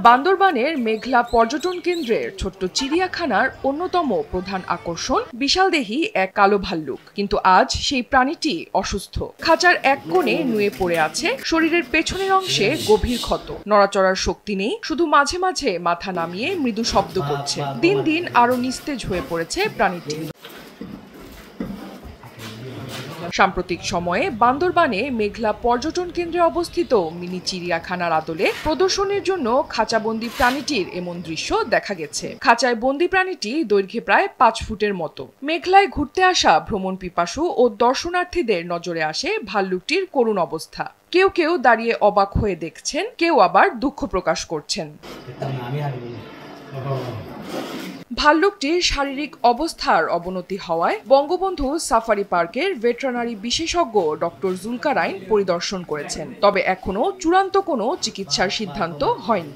বান্দরবানের মেঘলা পর্যটন কেন্দ্রের ছোট্ট চিড়িয়াখানার অন্যতম প্রধান আকর্ষণ বিশালদেহী এক কালো ভাল্লুক। কিন্তু আজ সেই প্রাণীটি অসুস্থ। খাঁচার এক কোণে নুয়ে পড়ে আছে, শরীরের পেছনের অংশে গভীর ক্ষত। নড়াচড়ার শক্তি নেই, শুধু মাঝে মাঝে মাথা নামিয়ে মৃদু শব্দ করছে। দিন দিন আরো নিস্তেজ হয়ে পড়েছে প্রাণীটি। সাম্প্রতিক সময়ে বান্দরবানে মেঘলা পর্যটন কেন্দ্রে অবস্থিত মিনি চিড়িয়াখানার আদলে প্রদর্শনের জন্য খাঁচাবন্দি প্রাণীটির এমন দৃশ্য দেখা গেছে। খাঁচায় বন্দি প্রাণীটি দৈর্ঘ্যে প্রায় 5 ফুটের মতো। মেঘলায় ঘুরতে আসা ভ্রমণ পিপাসু ও দর্শনার্থীদের নজরে আসে ভাল্লুকটির করুণ অবস্থা। কেউ কেউ দাঁড়িয়ে অবাক হয়ে দেখছেন, কেউ আবার দুঃখ প্রকাশ করছেন। ভাল্লুকটির শারীরিক অবস্থার অবনতি হওয়ায় বঙ্গবন্ধু সাফারি পার্কের ভেটেরিনারি বিশেষজ্ঞ ডক্টর জুলকারাইন পরিদর্শন করেছেন। তবে এখনো চূড়ান্ত কোনো চিকিৎসার সিদ্ধান্ত হয়নি।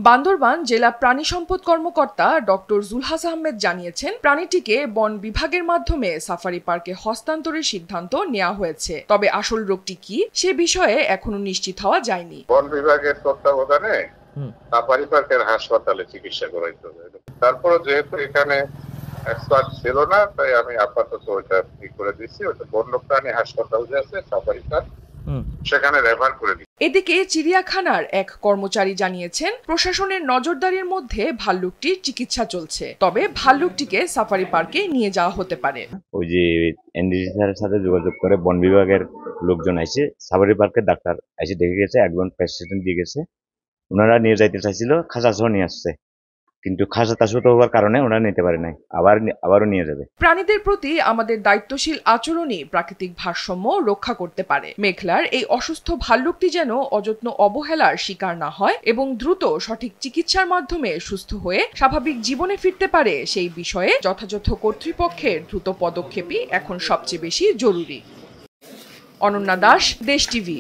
বান্দরবান জেলা প্রাণী সম্পদ কর্মকর্তা ডক্টর জুলহাস আহমেদ জানিয়েছেন, প্রাণীটিকে বন বিভাগের মাধ্যমে সাফারি পার্কে হস্তান্তরের সিদ্ধান্ত নেওয়া হয়েছে। তবে আসল রোগটি কি সে বিষয়ে এখনো নিশ্চিত হওয়া যায়নি। বন বিভাগের তত্ত্বাবধানে সাফারি পার্কের হাসপাতালে চিকিৎসা করাইতে হবে। তারপরে যেহেতু এখানে এক্সপার্ট ছিল না, তাই আমি আপাতত ওইটা ঠিক করে দিচ্ছি। ওটা বন্যপ্রাণী হাসপাতাল যে আছে সাফারি পার্ক, সেখানে রেফার করে দিচ্ছি। এদিকে চিড়িয়াখানার এক কর্মচারী জানিয়েছেন, প্রশাসনের নজরদারির মধ্যে ভাল্লুকটির চিকিৎসা চলছে। তবে ভাল্লুকটিকে সাফারি পার্কে নিয়ে যাওয়া হতে পারে। ওই যে এনডিসি স্যারের সাথে যোগাযোগ করে বন বিভাগের লোকজন এসে সাফারি পার্কের ডাক্তার এসে দেখে গেছে, একজন প্রেসক্রিপশন দিয়ে গেছে। ওনারা নিয়ে যাইতে চাইছিল, খাঁচা সহ নিয়ে আসছে, কিন্তু খাঁচাটা ছোট হওয়ার কারণে ওনারা নিতে পারে নাই, আবারও নিয়ে যাবে। প্রাণীদের প্রতি আমাদের দায়িত্বশীল আচরণই প্রাকৃতিক ভারসাম্য রক্ষা করতে পারে। মেঘলার এই অসুস্থ ভাল্লুকটি যেন অযত্ন অবহেলার শিকার না হয় এবং দ্রুত সঠিক চিকিৎসার মাধ্যমে সুস্থ হয়ে স্বাভাবিক জীবনে ফিরতে পারে, সেই বিষয়ে যথাযথ কর্তৃপক্ষের দ্রুত পদক্ষেপই এখন সবচেয়ে বেশি জরুরি। অনন্যা দাস, দেশ টিভি।